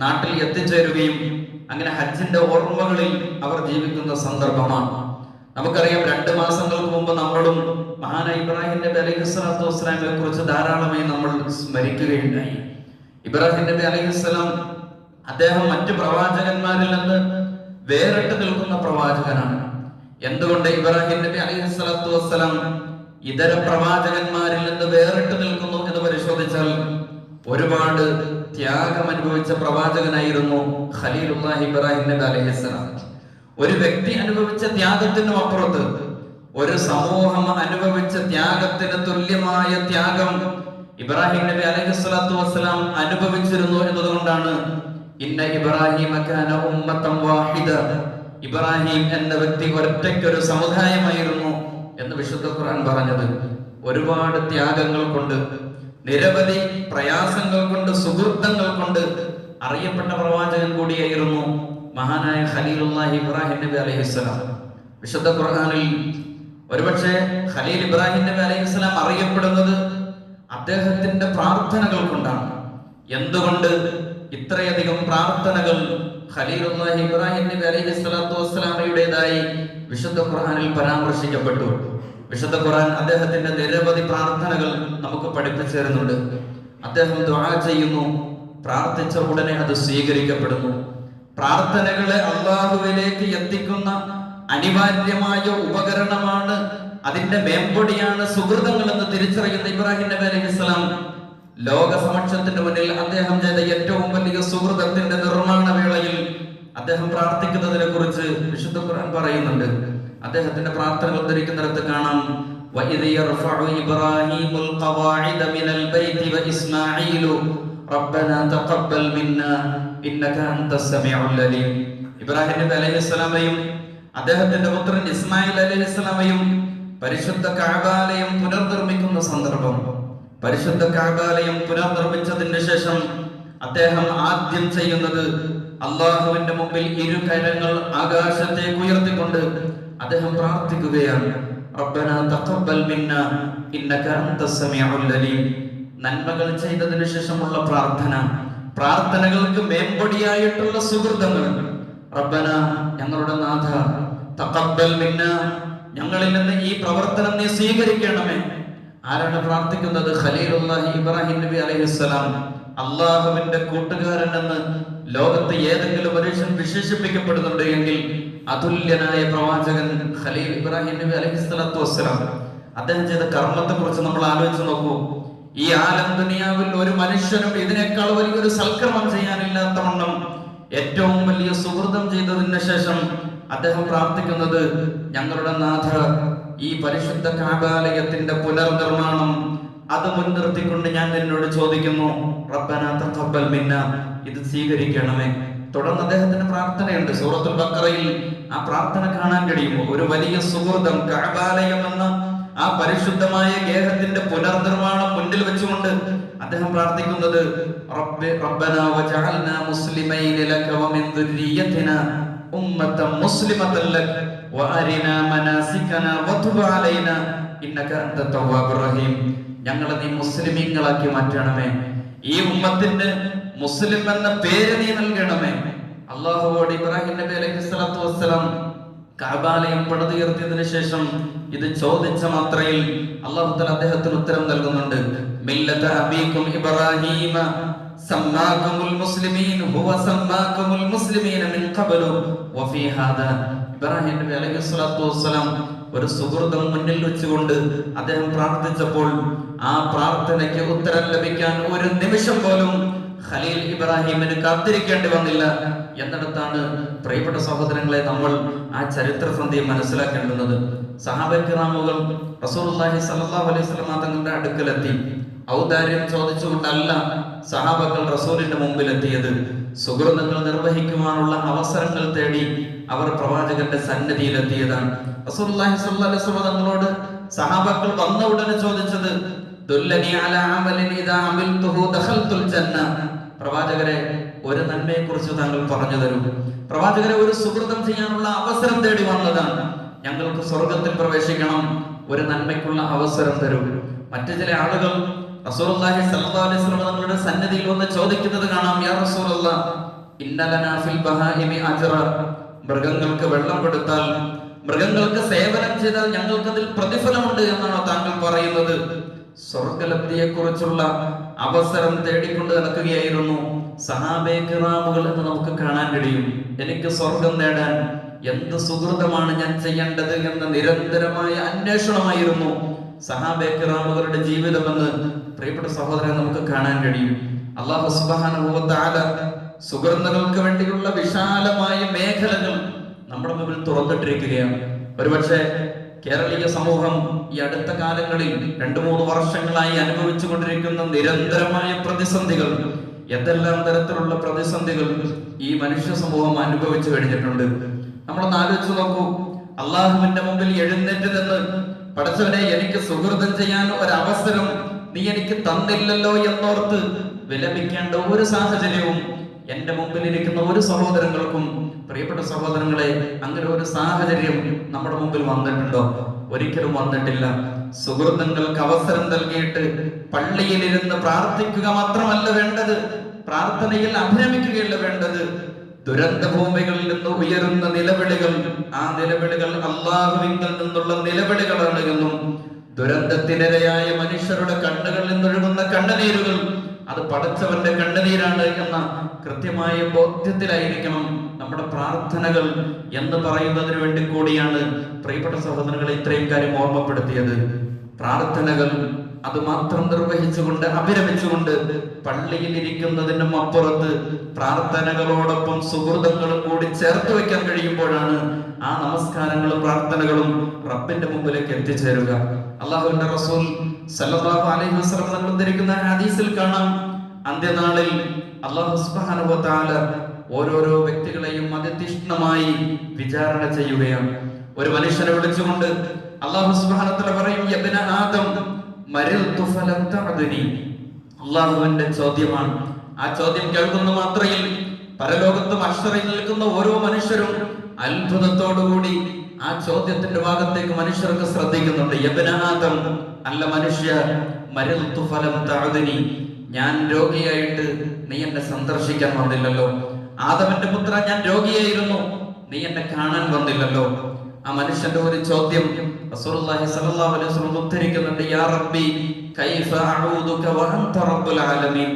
നാട്ടിൽ എത്തിച്ചേരുകയും അങ്ങനെ ഹജ്ജിന്റെ ഓർമ്മകളിൽ അവർ ജീവിക്കുന്ന സന്ദർഭമാണ്. നമുക്കറിയാം, 2 മാസങ്ങൾക്ക് മുമ്പ് നമ്മളും മഹാനായ ഇബ്രാഹിം നബി അലൈഹിസ്സലാത്തു വസ്സലാമിനെ കുറിച്ച് ധാരാളമായി നമ്മൾ സ്മരിക്കുകയുണ്ടായി. ഇബ്രാഹിം നബി അലൈഹിസ്സലാം അദ്ദേഹം മറ്റു പ്രവാചകന്മാരിൽ നിന്ന് വേറിട്ട് നിൽക്കുന്ന പ്രവാചകനാണ്. എന്തുകൊണ്ട് ഇബ്രാഹിം നബി അലൈഹിസ്സലാത്തു വസ്സലാം ഇതര പ്രവാചകന്മാരിൽ നിന്ന് വേറിട്ട് നിൽക്കുന്നു എന്ന് പരിശോധിച്ചാൽ ഒരുപാട് ത്യാഗം അനുഭവിച്ച പ്രവാചകനായിരുന്നു ഖലീലുല്ലാഹി ഇബ്രാഹിം നബി അലൈഹിസ്സലാം. ഒരു വ്യക്തി അനുഭവിച്ച ത്യാഗത്തിനും അപ്പുറത്ത് ഒരു സമൂഹം അനുഭവിച്ച ത്യാഗത്തിന് തുല്യമായ ത്യാഗം ഇബ്രാഹിം നബി അലൈഹിസ്സലാത്തു വസ്സലാം അനുഭവിച്ചിരുന്നു എന്നതുകൊണ്ടാണ് ഇന്ന ഇബ്രാഹിമ കാന ഉമ്മത്തൻ വാഹിദ, ഇബ്രാഹിം എന്ന വ്യക്തി ഒറ്റയ്ക്കൊരു സമുദായമായിരുന്നു എന്ന് വിശുദ്ധ ഖുർആൻ പറഞ്ഞത്. ഒരുപാട് ത്യാഗങ്ങൾ കൊണ്ട്, നിരവധി പ്രയാസങ്ങൾ കൊണ്ട്, സുഹൃത്തങ്ങൾ കൊണ്ട് അറിയപ്പെട്ട പ്രവാചകൻ കൂടിയായിരുന്നു മഹാനായ ഖലീലുല്ലാഹി ഇബ്രാഹിം നബി അലൈഹിസ്സലാം. വിശുദ്ധ ഖുർആനിൽ ഒരുപക്ഷെ ഖലീൽ ഇബ്രാഹിം നബി അലൈഹിസ്സലാം അറിയപ്പെടുന്നത് അദ്ദേഹത്തിന്റെ പ്രാർത്ഥനകൾ കൊണ്ടാണ്. എന്തുകൊണ്ട് ഇത്രയധികം പ്രാർത്ഥനകൾ ഖലീലുല്ലാഹി ഇബ്രാഹിം നബി അലൈഹിസ്സലാത്തു വസ്സലാമയുടേതായി വിശുദ്ധ ഖുർആനിൽ പരാമർശിക്കപ്പെട്ടു? വിശുദ്ധ ഖുർആൻ അദ്ദേഹത്തിന്റെ നിരവധി പ്രാർത്ഥനകൾ നമുക്ക് പഠിപ്പിച്ചു തരുന്നുണ്ട്. അദ്ദേഹം ദുആ ചെയ്യുന്നു, പ്രാർത്ഥിച്ച ഉടനെ അത് സ്വീകരിക്കപ്പെടുന്നു. പ്രാർത്ഥനകളെ അല്ലാഹുവിലേക്ക് എത്തിക്കുന്ന അനിവാര്യമായ ഉപകരണമാണ്, അതിന്റെ മേമ്പൊടിയാണ് സുഹൃതങ്ങൾ എന്ന് തിരിച്ചറിയുന്ന ഇബ്രാഹിം നബി അലൈഹിസ്സലാം ലോക സമക്ഷത്തിന്റെ മുന്നിൽ അദ്ദേഹം ചെയ്ത ഏറ്റവും വലിയ സുഹൃതത്തിന്റെ നിർമ്മാണ വേളയിൽ അദ്ദേഹം പ്രാർത്ഥിക്കുന്നതിനെ കുറിച്ച് വിശുദ്ധ ഖുർആൻ പറയുന്നുണ്ട്. അദ്ദേഹത്തിന്റെ പ്രാർത്ഥനകൾ ഉദ്ധരിക്കുന്നിടത്ത് കാണാം, വഇദ് യർഫഉ ഇബ്രാഹീമുൽ ഖവാഇദ മിനൽ ബൈതി വഇസ്മാഈലു റബ്ബനാ തഖബ്ബൽ മിന്നാ ഇന്നക അൻതസ് സമീഉൽ അലീം. ഇബ്രാഹിം നബി അലൈഹിസ്സലാമയും അദ്ദേഹത്തിന്റെ പുത്രൻ ഇസ്മായിൽ അലൈഹിസ്സലാമയും പരിശുദ്ധ കഅബാലയം പുനർനിർമ്മിക്കുന്ന സന്ദർഭം പരിശുദ്ധ കഅബാലയം പുനർനിർമ്മിച്ചതിന് ശേഷം അദ്ദേഹം ആദ്യം ചെയ്യുന്നത് അള്ളാഹുവിന്റെ മുമ്പിൽ ഇരു കരങ്ങൾ ആകാശത്തേക്ക് ഉയർത്തിക്കൊണ്ട് അദ്ദേഹം പ്രാർത്ഥിക്കുകയാണ്. റബ്ബനാ തഖബ്ബൽ മിന്നാ ഇന്നക അൻതസ് സമീഉൽ അലീം. നന്മകൾ ചെയ്തതിനു ശേഷമുള്ള പ്രാർത്ഥനകൾക്ക് മേമ്പൊടിയായിട്ടുള്ള സുഹൃതങ്ങൾ. റബ്ബന, ഞങ്ങളുടെ നാഥ, തഖബ്ബൽ മിന്നാ, ഞങ്ങളിൽ നിന്ന് ഈ പ്രവർത്തനം നീ സ്വീകരിക്കണമേ. ആരാണ് പ്രാർത്ഥിക്കുന്നത്? ഖലീലുല്ലാഹി ഇബ്രാഹിം നബി അലൈഹിസ്സലാം. അള്ളാഹുവിന്റെ കൂട്ടുകാരൻ എന്ന് ലോകത്ത് ഏതെങ്കിലും മനുഷ്യൻ വിശേഷിപ്പിക്കപ്പെടുന്നുണ്ട് എങ്കിൽ അതുല്യനായ പ്രവാചകൻ ഖലീൽ ഇബ്രാഹിം നബി അലൈഹിസ്സലാത്തു വസ്സലാം. അദ്ദേഹം ചെയ്ത കർമ്മത്തെ കുറിച്ച് നമ്മൾ ആലോചിച്ച് നോക്കൂ. ഈ ആലം ദുനിയാവിൽ ഒരു മനുഷ്യനും ഇതിനേക്കാൾ വലിയൊരു സൽക്കർമ്മം ചെയ്യാനില്ലാത്തവണ്ണം ഏറ്റവും വലിയ സുഹൃതം ചെയ്തതിന് ശേഷം അദ്ദേഹം പ്രാർത്ഥിക്കുന്നത്, ഞങ്ങളുടെ നാഥ, ഈ പരിശുദ്ധ കഅബാലയത്തിന്റെ പുനർനിർമ്മാണം അത് മുൻനിർത്തിക്കൊണ്ട് ഞാൻ നിന്നോട് ചോദിക്കുന്നു, റബ്ബനാ തഖബ്ബൽ മിന്നാ, ഇത് സ്വീകരിക്കണമേ. തുടർന്ന് അദ്ദേഹത്തിന്റെ പ്രാർത്ഥനയുണ്ട്. സൂറത്തുൽ ബഖറയിൽ ആ പ്രാർത്ഥന കാണാൻ കഴിയുമോ? ഒരു വലിയ സുഹൃതം, കഅബാലയം എന്ന ആ പരിശുദ്ധമായ ഗേഹത്തിന്റെ പുനർനിർമ്മാണം മുന്നിൽ വെച്ചുകൊണ്ട് അദ്ദേഹം പ്രാർത്ഥിക്കുന്നത്, റബ്ബനാ വജഅൽനാ മുസ്ലിമൈന ലക വമിൻ ദുർരിയ്യതിനാ ഉമ്മത്തൻ മുസ്ലിമത്തൻ ലക വഅരിനാ മനാസികനാ വതുബ് അലൈനാ ഇന്നക അൻത തവ്വാബുർ റഹീം. ഞങ്ങളെ നീ മുസ്ലിമീങ്ങളാക്കി മാറ്റണമേ. ഈ ഉമ്മത്തിന് മുസ്ലിം എന്ന പേര് നീ നൽകണമേ. അല്ലാഹുവോട് ഇബ്രാഹിം നബി അലൈഹിസ്സലാത്തു വസ്സലാം കഅബാലയം പണിതുയർത്തിയതിനു ശേഷം ഇത് ചോദിച്ച മാത്രയിൽ അല്ലാഹു തആല അദ്ദേഹത്തിന് ഉത്തരം നൽകുന്നുണ്ട്. മില്ലത അബീകും ഇബ്രാഹീമ സമ്മാകുമുൽ മുസ്ലിമീൻ ഹുവ സമ്മാകുമുൽ മുസ്ലിമീന മിൻ ഖബ്ലു വഫീ ഹാദാ. ഇബ്രാഹിം നബി അലൈഹിസ്സലാത്തു വസ്സലാം ഒരു സുഹൃതം മുന്നിൽ വെച്ചുകൊണ്ട് അദ്ദേഹം പ്രാർത്ഥിച്ചപ്പോൾ ആ പ്രാർത്ഥനയ്ക്ക് ഉത്തരം ലഭിക്കാൻ ഒരു നിമിഷം പോലും ഖലീൽ ഇബ്രാഹിമിന് കാത്തിരിക്കേണ്ടി വന്നില്ല എന്നിടത്താണ് പ്രിയപ്പെട്ട സഹോദരങ്ങളെ നമ്മൾ ആ ചരിത്ര സന്ധ്യ മനസ്സിലാക്കേണ്ടുന്നത്. സഹാബാക്രാമുകൾ റസൂലുള്ളാഹി സ്വല്ലല്ലാഹു അലൈഹി വസല്ലം തങ്ങളുടെ അടുക്കലെത്തി. ഔദാര്യം ചോദിച്ചുകൊണ്ടല്ല സഹാബാക്കൾ റസൂലിന്റെ മുമ്പിൽ എത്തിയത്. സുഹൃതങ്ങൾ നിർവഹിക്കുവാനുള്ള അവസരങ്ങൾ തേടി അവർ പ്രവാചകന്റെ സന്നിധിയിൽ എത്തിയതാണ്. റസൂലുള്ളാഹി സ്വല്ലല്ലാഹു അലൈഹി വസല്ലം തങ്ങളോട് സഹാബാക്കൾ വന്ന ഉടനെ ചോദിച്ചത്, ദുല്ലനി അലാ അമലിൻ ഇദാ അമിൽതുഹു ദഖൽതുൽ ജന്ന. പ്രവാചകരെ, ഒരു നന്മയെ കുറിച്ച് താങ്കൾ പറഞ്ഞു തരൂ. പ്രവാചകരെ, ഒരു സുഹൃതം ചെയ്യാനുള്ള അവസരം തേടി വന്നതാണ്, ഞങ്ങൾക്ക് സ്വർഗത്തിൽ പ്രവേശിക്കണം, ഒരു നന്മയ്ക്കുള്ള അവസരം തരൂ. മറ്റു ചില ആളുകൾ റസൂലുള്ളാഹി സ്വല്ലല്ലാഹു അലൈഹി വസല്ലം തങ്ങളുടെ സന്നിധിയിൽ വന്ന് ചോദിക്കുന്നത് കാണാം, യാ റസൂലല്ലാഹ്, ഇന്നലനാ ഫിൽ ബഹാഇമി അജ്റ. മൃഗങ്ങൾക്ക് വെള്ളം കൊടുത്താൽ, മൃഗങ്ങൾക്ക് സേവനം ചെയ്താൽ ഞങ്ങൾക്ക് അതിൽ പ്രതിഫലമുണ്ട് എന്നാണോ താങ്കൾ പറയുന്നത്? സ്വർഗലബ്ധിയെ കുറിച്ചുള്ള അവസരം തേടിക്കൊണ്ട് നടക്കുകയായിരുന്നു സഹാബേ കിറാമുകൾ എന്ന് നമുക്ക് കാണാൻ കഴിയും. എനിക്ക് സ്വർഗം നേടാൻ എന്ത് സുഹൃതമാണ് ഞാൻ ചെയ്യേണ്ടത് എന്ന നിരന്തരമായ അന്വേഷണമായിരുന്നു സഹാബേ കിറാമുകളുടെ ജീവിതമെന്ന് പ്രിയപ്പെട്ട സഹോദരൻ നമുക്ക് കാണാൻ കഴിയും. അല്ലാഹു സുബ്ഹാനഹു വ തആല സുഹൃതങ്ങൾക്ക് വേണ്ടിയുള്ള വിശാലമായ മേഖലകൾ നമ്മുടെ മുമ്പിൽ തുറന്നിട്ടിരിക്കുകയാണ്. ഒരുപക്ഷെ കേരളീയ സമൂഹം ഈ അടുത്ത കാലങ്ങളിൽ 2-3 വർഷങ്ങളായി അനുഭവിച്ചു കൊണ്ടിരിക്കുന്ന നിരന്തരമായ പ്രതിസന്ധികൾ, എന്തെല്ലാം തരത്തിലുള്ള പ്രതിസന്ധികൾ ഈ മനുഷ്യ സമൂഹം അനുഭവിച്ചു കഴിഞ്ഞിട്ടുണ്ട്. നമ്മളൊന്ന് ആലോചിച്ച് നോക്കൂ. അള്ളാഹുവിന്റെ മുമ്പിൽ എഴുന്നേറ്റ് നിന്ന്, പടച്ചവനെ, എനിക്ക് സുഹൃതം ചെയ്യാൻ ഒരവസരം നീ എനിക്ക് തന്നില്ലല്ലോ എന്നോർത്ത് വിലപിക്കേണ്ട ഒരു സാഹചര്യവും എന്റെ മുമ്പിൽ ഇരിക്കുന്ന ഒരു സഹോദരങ്ങൾക്കും, പ്രിയപ്പെട്ട സഹോദരങ്ങളെ, അങ്ങനെ ഒരു സാഹചര്യം നമ്മുടെ മുമ്പിൽ വന്നിട്ടുണ്ടോ? ഒരിക്കലും വന്നിട്ടില്ല. സുഹൃത്തുക്കൾക്ക് അവസരം നൽകിയിട്ട് പള്ളിയിലിരുന്ന് പ്രാർത്ഥിക്കുക മാത്രമല്ല വേണ്ടത്, പ്രാർത്ഥനയിൽ അഭിരമിക്കുകയല്ല വേണ്ടത്. ദുരന്ത ഭൂമികളിൽ നിന്ന് ഉയരുന്ന നിലവിളികൾ, ആ നിലവിളികൾ അല്ലാഹുവിങ്കിൽ നിന്നുള്ള നിലവിളികളാണ് എന്നും, ദുരന്തത്തിനിരയായ മനുഷ്യരുടെ കണ്ണുകളിൽ നിന്നൊഴുകുന്ന കണ്ണുനീരുകൾ അത് പടച്ചവന്റെ കണ്ണുനീരാണ് എന്ന കൃത്യമായ ബോധ്യത്തിലായിരിക്കണം നമ്മുടെ പ്രാർത്ഥനകൾ എന്ന് പറയുന്നതിന് വേണ്ടി കൂടിയാണ് പ്രിയപ്പെട്ട സഹോദരങ്ങളെ ഇത്രയും കാര്യം ഓർമ്മപ്പെടുത്തിയത്. പ്രാർത്ഥനകൾ അത് മാത്രം നിർവഹിച്ചുകൊണ്ട് അഭിരമിച്ചുകൊണ്ട് പള്ളിയിൽ ഇരിക്കുന്നതിനും അപ്പുറത്ത് പ്രാർത്ഥനകളോടൊപ്പം സുഹൃതങ്ങളും കൂടി ചേർത്ത് വെക്കാൻ കഴിയുമ്പോഴാണ് ആ നമസ്കാരങ്ങളും പ്രാർത്ഥനകളും റബ്ബിന്റെ മുമ്പിലേക്ക് എത്തിച്ചേരുക. അല്ലാഹുവിന്റെ റസൂൽ സല്ലല്ലാഹു അലൈഹി വസല്ലം തങ്ങൾ ഉദ്ധരിക്കുന്ന ഹദീസിൽ കാണാം, അന്ത്യനാളിൽ അല്ലാഹു സുബ്ഹാനഹു വ തആല ഓരോരോ വ്യക്തികളെയും അതിതീക്ഷ്ണമായി വിചാരണ ചെയ്യുകയാണ്. ഒരു മനുഷ്യനെ വിളിച്ചുകൊണ്ട് അല്ലാഹു സുബ്ഹാനഹു വ തആല പറയും, യബ്ന ആദം, മരിൽതു ഫലം തഅദുനി. അല്ലാഹുവിന്റെ ചോദ്യമാണ്. ആ ചോദ്യം കേൾക്കുന്ന മാത്രയിൽ പരലോകത്ത് മഹ്ശറിൽ നിൽക്കുന്ന ഓരോ മനുഷ്യരും അത്ഭുതത്തോടുകൂടി ആ ചോദ്യത്തിന്റെ ഭാഗത്തേക്ക് മനുഷ്യർക്ക് ശ്രദ്ധിക്കുന്നുണ്ട്. യബ്ന ആദം, അല്ല മനുഷ്യ, മരിൽതു ഫലം തഅദുനി, ഞാൻ രോഗിയായിട്ട് നീ എന്നെ സന്ദർശിക്കാൻ വന്നില്ലല്ലോ. ആദമിന്റെ പുത്ര, ഞാൻ രോഗിയായിരുന്നു, നീ എന്നെ കാണാൻ വന്നില്ലല്ലോ. ആ മനുഷ്യന്റെ ഒരു ചോദ്യം റസൂലുള്ളാഹി സ്വല്ലല്ലാഹു അലൈഹി വസല്ലം ഉദ്ധരിക്കുന്നുണ്ട്. യാ റബ്ബി കൈഫ അഊദുക വഅൻത റബ്ബുൽ ആലമീൻ.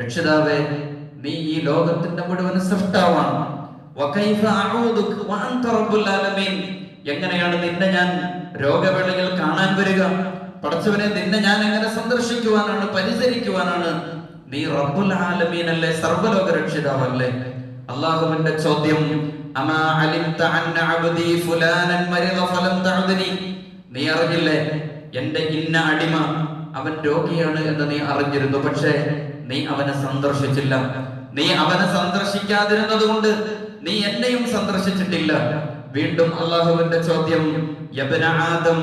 രക്ഷിതാവേ, നീ ഈ ലോകത്തിന്റെ മുഴുവൻ സൃഷ്ടാവാണ്. വകൈഫ അഊദുക വഅൻത റബ്ബുൽ ആലമീൻ. എങ്ങനെയാണ് നിന്നെ ഞാൻ രോഗവേളയിൽ കാണാൻ വരിക? പടച്ചവനെ, നിന്നെ ഞാൻ എങ്ങനെ സന്ദർശിക്കുവാനാണ്, പരിചരിക്കുവാനാണ്? നീ റബ്ബുൽ ആലമീൻ അല്ലേ, സർവ്വലോക രക്ഷിതാവല്ലേ? അല്ലാഹുവിന്റെ ചോദ്യം, അമാ അലിംത അന്ന അബ്ദി ഫുലാനൻ മരിദ ഫലം തഅദുനി. നീ അറിഞ്ഞില്ലേ എന്റെ ഇന്ന അടിമ അവൻ രോഗിയാണ് എന്ന് നീ അറിഞ്ഞിരുന്നു, പക്ഷേ നീ അവനെ സന്ദർശിച്ചില്ല. നീ അവനെ സന്ദർശിക്കാതിരുന്നത് കൊണ്ട് നീ എന്നെയും സന്ദർശിച്ചിട്ടില്ല. വീണ്ടും അല്ലാഹുവിന്റെ ചോദ്യം, യബ്ന ആദം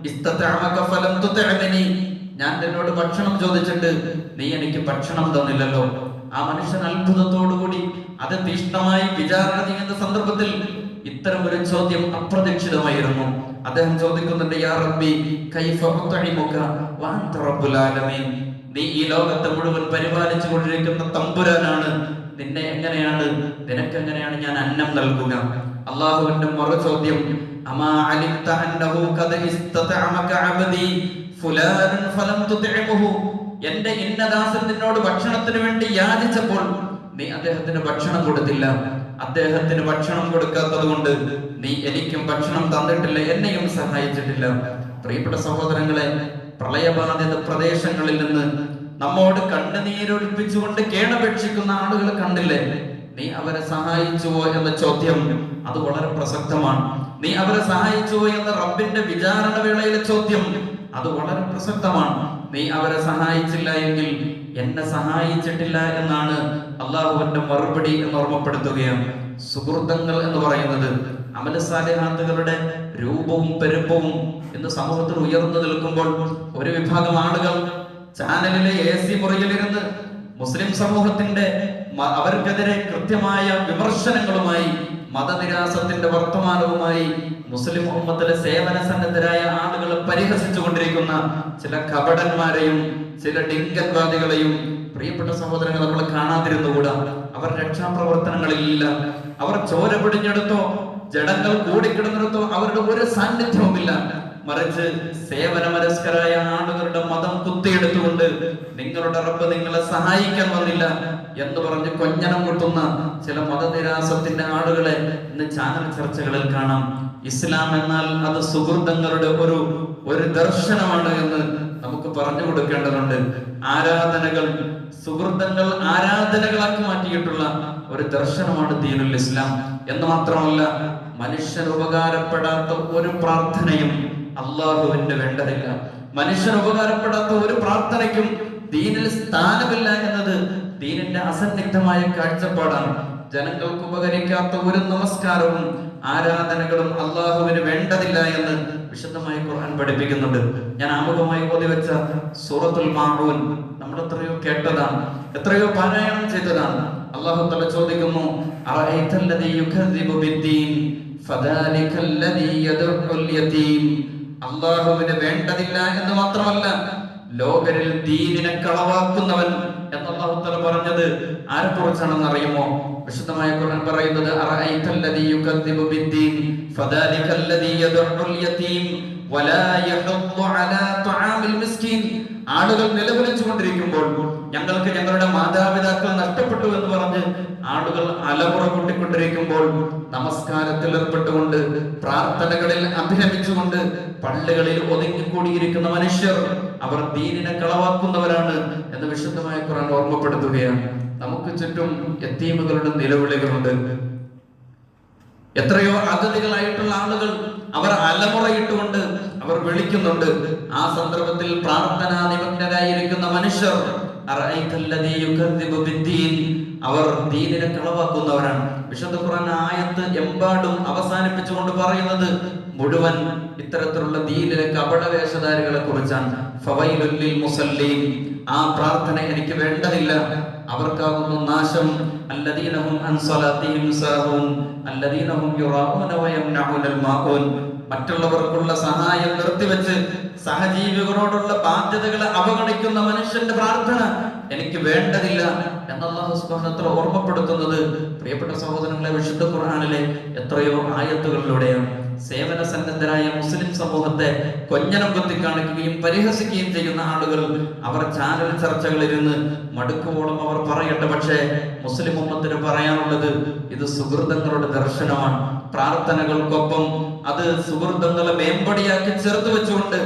ഇസ്തതഅമക ഫലം തുതഅമനി. ഞാൻ നിന്നോട് ഭക്ഷണം ചോദിച്ചിട്ട് നീ എനിക്ക് ഭക്ഷണം തന്നില്ലല്ലോ. ആ മനുഷ്യൻ അത്ഭുതത്തോടുകൂടി അത് തീഷ്ണമായി വിചാരണ ചെയ്യുന്ന സന്ദർഭത്തിൽ ഇത്തരം ഒരു ചോദ്യം അപ്രതീക്ഷിതമായിരുന്നു. അദ്ദേഹം ചോദിക്കുന്നുണ്ട്, യാ റബ്ബി കൈഫ ഉത്ഇമുക വഅൻത റബ്ബുൽ ആലമീൻ. നീ ഈ ലോകത്തെ മുഴുവൻ പരിപാലിച്ചു കൊണ്ടിരിക്കുന്ന തമ്പുരാനാണ്, നിനക്കെങ്ങനെയാണ് ഞാൻ അന്നം നൽകുക? അല്ലാഹുവിന്റെ മറു ചോദ്യം, അമാ അലിംത അന്നഹു ഖദ ഇസ്തതഅമക അബ്ദി ഫുലാനൻ ഫലം തുതഇമുഹു. എന്റെ ഇന്നദാസൻ നിന്നോട് ഭക്ഷണത്തിന് വേണ്ടി യാചിച്ചപ്പോൾ നീ അദ്ദേഹത്തിന് ഭക്ഷണം കൊടുത്തില്ല. അദ്ദേഹത്തിന് ഭക്ഷണം കൊടുക്കാത്തത് കൊണ്ട് നീ എനിക്കും ഭക്ഷണം തന്നിട്ടില്ല, എന്നെയും സഹായിച്ചിട്ടില്ല. പ്രിയപ്പെട്ട സഹോദരങ്ങളെ, പ്രളയബാധിത പ്രദേശങ്ങളിൽ നിന്ന് നമ്മോട് കണ്ണുനീരൊലിപ്പിച്ചുകൊണ്ട് കേണപേക്ഷിക്കുന്ന ആളുകൾ കണ്ടില്ലേ? നീ അവരെ സഹായിച്ചുവോ എന്ന ചോദ്യം അത് വളരെ പ്രസക്തമാണ്. നീ അവരെ സഹായിച്ചുവോ എന്ന റബ്ബിന്റെ വിചാരണ വേളയിലെ ചോദ്യം അത് വളരെ പ്രസക്തമാണ്. നീ അവരെ സഹായിച്ചില്ല എങ്കിൽ എന്നെ സഹായിച്ചിട്ടില്ല എന്നാണ് അള്ളാഹുവിന്റെ മറുപടി എന്ന് ഓർമ്മപ്പെടുത്തുകയാണ്. സുഹൃത്തുക്കൾ എന്ന് പറയുന്നത് അമല സാലിഹാത്തുകളുടെ രൂപവും പെരുപ്പവും ഇന്ന് സമൂഹത്തിൽ ഉയർന്നു നിൽക്കുമ്പോൾ ഒരു വിഭാഗം ആളുകൾ ചാനലിലെ AC മുറിയിലിരുന്ന് മുസ്ലിം സമൂഹത്തിന്റെ അവർക്കെതിരെ കൃത്യമായ വിമർശനങ്ങളുമായി, മതനിരാസത്തിന്റെ വർത്തമാനവുമായി മുസ്ലിം ഉമ്മത്തിലെ സേവന സന്നദ്ധരായ ആളുകളെ പരിഹസിച്ചുകൊണ്ടിരിക്കുന്ന ചില കപടന്മാരെയും ചില ഡിങ്കൻവാദികളെയും പ്രിയപ്പെട്ട സഹോദരങ്ങൾ നമ്മൾ കാണാതിരുന്നുകൂടാ. അവർ രക്ഷാപ്രവർത്തനങ്ങളിലില്ല. അവർ ചോര പിടിഞ്ഞെടുത്തോ ജഡങ്ങൾ കൂടിക്കിടന്നിടത്തോ അവരുടെ ഒരു സാന്നിധ്യവുമില്ല. മറിച്ച് സേവനമനസ്കരായ ആളുകളുടെ മതം കുത്തിയെടുത്തുകൊണ്ട് നിങ്ങളുടെ റബ്ബ് നിങ്ങളെ സഹായിക്കാൻ വന്നില്ല എന്ന് പറഞ്ഞ് കൊഞ്ഞനം കൊട്ടുന്ന ചില മതനിരാസത്തിന്റെ ആളുകളെ ഇന്ന് ചാനൽ ചർച്ചകളിൽ കാണാം. ഇസ്ലാം എന്നാൽ അത് സുഹൃത്തുക്കളുടെ ഒരു ദർശനമാണ് എന്ന് നമുക്ക് പറഞ്ഞു കൊടുക്കേണ്ടതുണ്ട്. ആരാധനകൾ സുഹൃത്തുക്കൾ ആരാധനകളാക്കി മാറ്റിയിട്ടുള്ള ഒരു ദർശനമാണ് ദീനുൽ ഇസ്ലാം. എന്ന് മാത്രമല്ല, മനുഷ്യന് ഉപകാരപ്പെടാത്ത ഒരു പ്രാർത്ഥനയും അള്ളാഹുവിന്റെ വേണ്ടതില്ല. മനുഷ്യന് ഉപകാരപ്പെടാത്ത ഒരു പ്രാർത്ഥനയ്ക്കും ദീനിൽ സ്ഥാനമില്ല എന്നത് ദീനിന്റെ അസന്നിഗ്ധമായ കാഴ്ചപ്പാടാണ്. ജനങ്ങൾക്ക് ഉപകരിക്കാത്ത ഒരു നമസ്കാരവും ആരാധനകളും അള്ളാഹുവിന് വേണ്ടതില്ല എന്ന് വിശുദ്ധമായ ഖുർആൻ പഠിപ്പിക്കുന്നുണ്ട്. ഞാൻ ആമുഖമായി ഓതി വെച്ച സൂറത്തുൽ മാഊൻ നമ്മൾ എത്രയോ കേട്ടതാണ്, എത്രയോ പാരായണം ചെയ്തതാണ്. അല്ലാഹു തആല ചോദിക്കുന്നു, അറഅയ്തല്ലദീ യുകദ്ദിബു ബിദ്ദീൻ ഫദാലികല്ലദീ യദ്ഉൽ യതീം. അല്ലാഹുവിന് വേണ്ടതില്ല എന്ന് മാത്രമല്ല, ലോകരിൽ ദീനിനെ കളവാക്കുന്നവൻ എന്ന് അല്ലാഹു തആല പറഞ്ഞത് ആരെക്കുറിച്ചാണെന്ന് അറിയുമോ? വിശുദ്ധമായ ഖുർആൻ പറയുന്നത്, അറഅയ്തല്ലദീ യുകദ്ദിബു ബിദ്ദീൻ ഫദാലികല്ലദീ യദ്ഉൽ യതീം വലാ യഹുദ്ദു അലാ തുആമിൽ മിസ്കീൻ. ആളുകൾ നിലവിളിച്ചുകൊണ്ടിരിക്കുമ്പോൾ, ഞങ്ങൾക്ക് ഞങ്ങളുടെ മാതാപിതാക്കൾ നഷ്ടപ്പെട്ടു എന്ന് പറഞ്ഞ് ആളുകൾ അലമുറ കൂട്ടിക്കൊണ്ടിരിക്കുമ്പോൾ, നമസ്കാരത്തിൽ ഏർപ്പെട്ടുകൊണ്ട് പ്രാർത്ഥനകളിൽ അഭിരമിച്ചുകൊണ്ട് പള്ളികളിൽ ഒതുങ്ങിക്കൂടിയിരിക്കുന്ന മനുഷ്യർ അവർ ദീനിനെ കളവാക്കുന്നവരാണ് എന്ന് വിശുദ്ധമായ ഖുർആൻ ഓർമ്മപ്പെടുത്തുകയാണ്. നമുക്ക് ചുറ്റും യതീമുകളുടെ നിലവിളികളുണ്ട്. എത്രയോ അഗതികളായിട്ടുള്ള ആളുകൾ അവർ അലമുറയിട്ടുകൊണ്ട് അവർ വിളിക്കുന്നുണ്ട്. ആ സന്ദർഭത്തിൽ പ്രാർത്ഥനാ നിമഗ്നരായിരിക്കുന്ന മനുഷ്യർ, അറഅയ്തല്ലദീ യുകദ്ദിബു ബിദ്ദീൻ അവർ ദീനിനെ കളവാക്കുന്നവരാണ്. വിശുദ്ധ ഖുർആൻ ആയത്ത് എമ്പാടും അവസാനിപ്പിച്ചുകൊണ്ട് പറയുന്നത് മുഴുവൻ ഇത്തരത്തിലുള്ള ദീനിലെ കപടവേഷധാരികളെ കുറിച്ചാണ്. ഫവൈലുൽ ലിൽ മുസല്ലീൻ, ആ പ്രാർത്ഥന എനിക്ക് വേണ്ടതില്ല, അവർക്കാകുന്നു നാശം. അല്ലദീനഹും അൻ സ്വലാത്തിഹിം സാഹൂൻ അല്ലദീനഹും യുറാഊന വയംനഊനൽ മാഊൻ, മറ്റുള്ളവർക്കുള്ള സഹായം നിർത്തിവെച്ച് സഹജീവികളോടുള്ള ബാധ്യതകളെ അവഗണിക്കുന്ന മനുഷ്യന്റെ പ്രാർത്ഥന എനിക്ക് വേണ്ടതില്ല എന്ന് അല്ലാഹു സുബ്ഹാനഹു വ തആല ഓർമ്മപ്പെടുത്തുന്നത് പ്രിയപ്പെട്ട സഹോദരങ്ങളെ വിശുദ്ധ ഖുർആനിലെ എത്രയോ ആയത്തുകളിലൂടെയാണ്. സേവന സന്നദ്ധരായ മുസ്ലിം സമൂഹത്തെ കൊഞ്ഞനം കുത്തി കാണിക്കുകയും പരിഹസിക്കുകയും ചെയ്യുന്ന ആളുകൾ അവർ ചാനൽ ചർച്ചകളിരുന്ന് മടുക്കുവോളം അവർ പറയട്ടെ. പക്ഷേ മുസ്ലിം ഉമ്മത്തിന് പറയാനുള്ളത് ഇത് സുഹൃതങ്ങളുടെ ദർശനമാണ്. പ്രാർത്ഥനകൾക്കൊപ്പം അത് സുഹൃത്തുക്കളെ മേമ്പടിയാക്കി ചേർത്ത് വെച്ചുകൊണ്ട്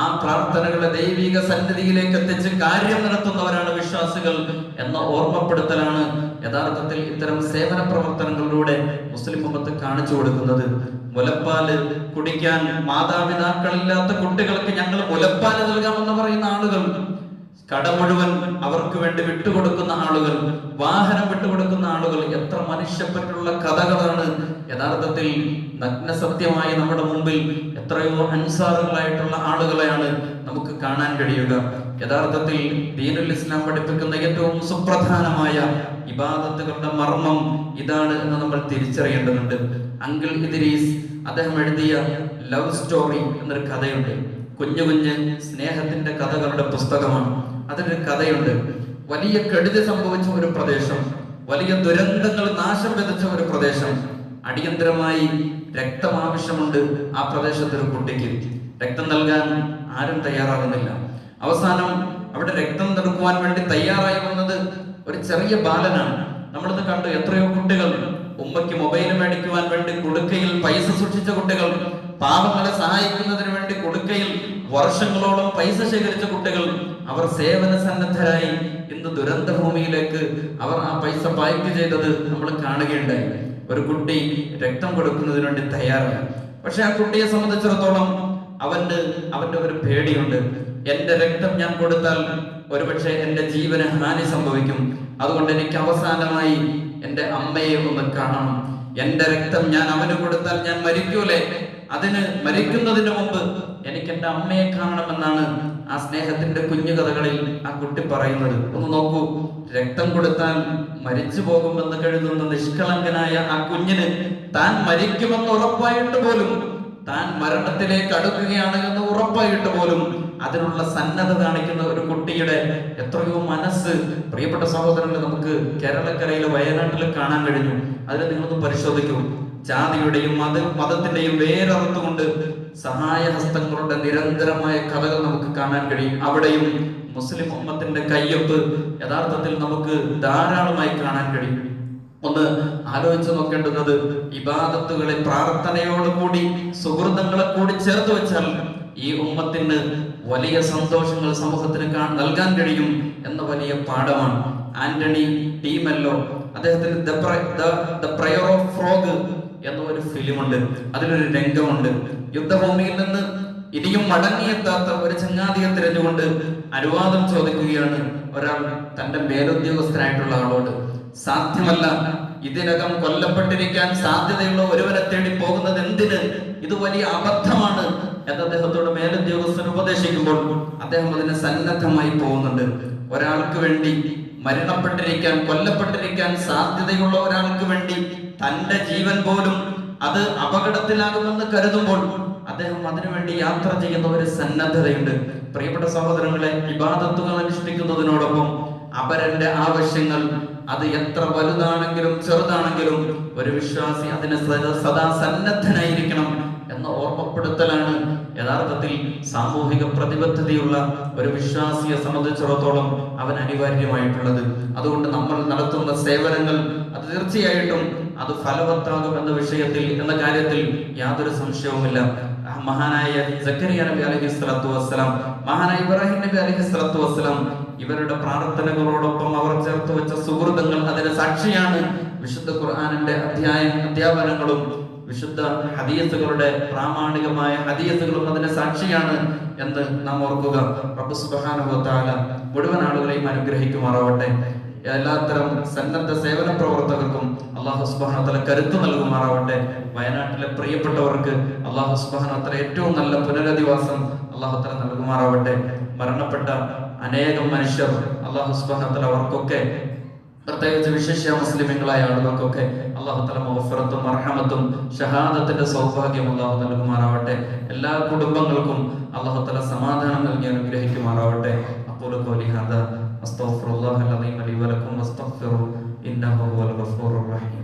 ആ പ്രാർത്ഥനകളെ ദൈവിക സന്നിധിയിലേക്ക് എത്തിച്ച് കാര്യം നടത്തുന്നവരാണ് വിശ്വാസികൾ എന്ന ഓർമ്മപ്പെടുത്തലാണ് യഥാർത്ഥത്തിൽ ഇത്തരം സേവന പ്രവർത്തനങ്ങളിലൂടെ മുസ്ലിം ഉമ്മത്ത് കാണിച്ചു കൊടുക്കുന്നത്. മുലപ്പാല് കുടിക്കാൻ മാതാപിതാക്കളില്ലാത്ത കുട്ടികൾക്ക് ഞങ്ങൾ മുലപ്പാല് നൽകാമെന്ന് പറയുന്ന ആളുകൾ, കട മുഴുവൻ അവർക്ക് വേണ്ടി വിട്ടുകൊടുക്കുന്ന ആളുകൾ, വാഹനം വിട്ടുകൊടുക്കുന്ന ആളുകൾ, എത്ര മനുഷ്യപ്പറ്റുള്ള കഥകളാണ് യഥാർത്ഥത്തിൽ നഗ്നസത്യമായി നമ്മുടെ മുമ്പിൽ. എത്രയോ അൻസാറുകളായിട്ടുള്ള ആളുകളെയാണ് നമുക്ക് കാണാൻ കഴിയുക. യഥാർത്ഥത്തിൽ ദീനുൽ ഇസ്ലാം പഠിപ്പിക്കുന്ന ഏറ്റവും സുപ്രധാനമായ ഇബാദത്തുകളുടെ മർമ്മം ഇതാണ് എന്ന് നമ്മൾ തിരിച്ചറിയേണ്ടതുണ്ട്. അങ്കിൾ ഇദ്രീസ് അദ്ദേഹം എഴുതിയ ലവ് സ്റ്റോറി എന്നൊരു കഥയുണ്ട്. കുഞ്ഞു കുഞ്ഞ് സ്നേഹത്തിന്റെ കഥകളുടെ പുസ്തകമാണ്. അതിലൊരു കഥയുണ്ട്. വലിയ കെടുതി സംഭവിച്ച ഒരു പ്രദേശം, വലിയ ദുരന്തങ്ങൾ നാശം വിതച്ച ഒരു പ്രദേശം. അടിയന്തരമായി രക്തം ആവശ്യമുണ്ട് ആ പ്രദേശത്തൊരു കുട്ടിക്ക്. രക്തം നൽകാൻ ആരും തയ്യാറാകുന്നില്ല. അവസാനം അവിടെ രക്തം നൽകുവാൻ വേണ്ടി തയ്യാറായി വന്നത് ഒരു ചെറിയ ബാലനാണ്. നമ്മളിത് കണ്ടു. എത്രയോ കുട്ടികൾ ഉമ്മയ്ക്ക് മൊബൈൽ മേടിക്കുവാൻ വേണ്ടി കൊടുക്കയിൽ പൈസ സൂക്ഷിച്ച കുട്ടികൾ, പാവങ്ങളെ സഹായിക്കുന്നതിന് വേണ്ടി കൊടുക്കയിൽ വർഷങ്ങളോളം പൈസ ശേഖരിച്ച കുട്ടികൾ, അവർ സേവന സന്നദ്ധരായി ഇന്ന് ദുരന്ത ഭൂമിയിലേക്ക് അവർ ആ പൈസ പായ്ക്ക് ചെയ്തത് നമ്മൾ കാണുകയുണ്ടായി. ഒരു കുട്ടി രക്തം കൊടുക്കുന്നതിന് വേണ്ടി തയ്യാറായി. പക്ഷെ ആ കുട്ടിയെ സംബന്ധിച്ചിടത്തോളം അവന്റെ ഒരു പേടിയുണ്ട്. എന്റെ രക്തം ഞാൻ കൊടുത്താൽ ഒരുപക്ഷെ എന്റെ ജീവന് ഹാനി സംഭവിക്കും. അതുകൊണ്ട് എനിക്ക് അവസാനമായി എന്റെ അമ്മയെ ഒന്ന് കാണണം. എന്റെ രക്തം ഞാൻ അവന് കൊടുത്താൽ ഞാൻ മരിക്കൂലേ? അതിന് മരിക്കുന്നതിന് മുമ്പ് എനിക്ക് എന്റെ അമ്മയെ കാണണമെന്നാണ് ആ സ്നേഹത്തിന്റെ കുഞ്ഞു കഥകളിൽ ആ കുട്ടി പറയുന്നത്. ഒന്ന് നോക്കൂ, രക്തം കൊടുത്താൽ മരിച്ചു പോകുമെന്ന് കരുതുന്ന നിഷ്കളങ്കനായ ആ കുഞ്ഞിന് താൻ മരിക്കുമെന്ന് ഉറപ്പായിട്ട് പോലും, താൻ മരണത്തിലേക്ക് അടുക്കുകയാണ് എന്ന് ഉറപ്പായിട്ട് പോലും അതിനുള്ള സന്നദ്ധ കാണിക്കുന്ന ഒരു കുട്ടിയുടെ എത്രയോ മനസ്സ് പ്രിയപ്പെട്ട സഹോദരങ്ങളെ നമുക്ക് കേരളക്കരയിലെ വയനാട്ടിൽ കാണാൻ കഴിഞ്ഞു. അതിൽ നിങ്ങളൊന്ന് പരിശോധിക്കൂ. ജാതിയുടെയും മതത്തിന്റെയും വേരറുത്തുകൊണ്ട് സഹായഹസ്തങ്ങളുടെ നിരന്തരമായ കഥകൾ നമുക്ക് കാണാൻ കഴിയും. അവിടെയും മുസ്ലിം ഉമ്മത്തിന്റെ കയ്യൊപ്പ് യഥാർത്ഥത്തിൽ നമുക്ക് ധാരാളമായി കാണാൻ കഴിയും. ഒന്ന് ആലോചിച്ച് നോക്കേണ്ടുന്നത്, ഇബാദത്തുകളെ പ്രാർത്ഥനയോടുകൂടി സുഹൃത്തുക്കളെ കൂടി ചേർത്ത് വെച്ചാൽ ഈ ഉമ്മത്തിന് വലിയ സന്തോഷങ്ങൾ സമൂഹത്തിന് നൽകാൻ കഴിയും എന്ന വലിയ പാഠമാണ്. ആന്റണി ടി മെല്ലോ അദ്ദേഹത്തിന് ദ പ്രയർ ഓഫ് ഫ്രോഗ് എന്ന ഒരു ഫിലിമുണ്ട്. അതിലൊരു രംഗമുണ്ട്. യുദ്ധഭൂമിയിൽ നിന്ന് ഇനിയും മടങ്ങിയെത്താത്ത ഒരു ചങ്ങാതിയെ തിരഞ്ഞുകൊണ്ട് അനുവാദം ചോദിക്കുകയാണ് ഒരാൾ തന്റെ മേലുദ്യോഗസ്ഥനായിട്ടുള്ള ആളോട്. സാധ്യമല്ല, ഇതിനകം കൊല്ലപ്പെട്ടിരിക്കാൻ സാധ്യതയുള്ള ഒരുവനെ തേടി പോകുന്നത് എന്തിന്? ഇത് വലിയ അബദ്ധമാണ് എന്ന് അദ്ദേഹത്തോട് മേലുദ്യോഗസ്ഥൻ ഉപദേശിക്കുമ്പോൾ അദ്ദേഹം അതിന് സന്നദ്ധമായി പോകുന്നുണ്ട്. ഒരാൾക്ക് വേണ്ടി മരണപ്പെട്ടിരിക്കാൻ, കൊല്ലപ്പെട്ടിരിക്കാൻ സാധ്യതയുള്ള ഒരാൾക്ക് വേണ്ടി തന്റെ ജീവൻ പോലും അത് അപകടത്തിലാകുമെന്ന് കരുതുമ്പോൾ അദ്ദേഹം അതിനുവേണ്ടി യാത്ര ചെയ്യുന്ന ഒരു സന്നദ്ധതയുണ്ട്. പ്രിയപ്പെട്ട സഹോദരങ്ങളെ, ഇബാദത്തുകൾ അനുഷ്ഠിക്കുന്നതിനോടൊപ്പം അപരന്റെ ആവശ്യങ്ങൾ അത് എത്ര വലുതാണെങ്കിലും ചെറുതാണെങ്കിലും ഒരു വിശ്വാസി അതിന് സദാ സന്നദ്ധനായിരിക്കണം എന്ന ഓർമ്മപ്പെടുത്തലാണ് യഥാർത്ഥത്തിൽ സാമൂഹിക പ്രതിബദ്ധതയുള്ള ഒരു വിശ്വാസിയെ സംബന്ധിച്ചിടത്തോളം അവൻ അനിവാര്യമായിട്ടുള്ളത്. അതുകൊണ്ട് നമ്മൾ നടത്തുന്ന സേവനങ്ങൾ അത് തീർച്ചയായിട്ടും അത് ഫലവത്താകും എന്ന കാര്യത്തിൽ യാതൊരു സംശയവുമില്ല. മഹാനായ സക്കരിയ നബി അലൈഹിസ്സലാത്തു വസ്സലാം, മഹാനായ ഇബ്രാഹിം നബി അലൈഹിസ്സലാത്തു വസ്സലാം, ഇവരുടെ പ്രാർത്ഥനകളോടൊപ്പം അവർ ചേർത്ത് വെച്ച സുഹൃത്തുക്കൾ അതിന് സാക്ഷിയാണ്. വിശുദ്ധ ഖുർആനിന്റെ അധ്യാപനങ്ങളും വിശുദ്ധ ഹദീസുകളുടെ പ്രാമാണികമായ ഹദീസുകളും അതിന് സാക്ഷിയാണ് എന്ന് നാം ഓർക്കുക. റബ്ബ് സുബ്ഹാനഹു വ തആല മുഴുവൻ ആളുകളെയും അനുഗ്രഹിക്കുമാറാവട്ടെ. എല്ലാത്തരം സന്നദ്ധ സേവന പ്രവർത്തകർക്കും അല്ലാഹു സുബ്ഹാനഹു വ തആല കരുത്ത് നൽകുമാറാവട്ടെ. വയനാട്ടിലെ പ്രിയപ്പെട്ടവർക്ക് അല്ലാഹു സുബ്ഹാനഹു വ തആല ഏറ്റവും നല്ല പുനരധിവാസം അല്ലാഹു തആല നൽകുമാറാവട്ടെ. മരണപ്പെട്ട അനേകം മനുഷ്യർ അല്ലാഹു സുബ്ഹാനഹു വ തആല അവർക്കൊക്കെ, പ്രത്യേകിച്ച് വിശേഷ മുസ്ലിമീങ്ങളായ ആളുകൾക്കൊക്കെ അല്ലാഹു തആല മഗ്ഫിറത്തും മർഹമത്തും ഷഹാദത്തിന്റെ സൗഭാഗ്യം അല്ലാഹു നൽകുമാറാവട്ടെ. എല്ലാ കുടുംബങ്ങൾക്കും അല്ലാഹു തആല സമാധാനം നൽകി അനുഗ്രഹിക്കുമാറാവട്ടെ. അഖൂലു ഖൗലി ഹാദാ അസ്തഗ്ഫിറുല്ലാഹൽ അലീം ലി വലക്കും വസ്തഗ്ഫിറു ഇന്നഹു ഹുവൽ ഗഫൂറുർ റഹീം.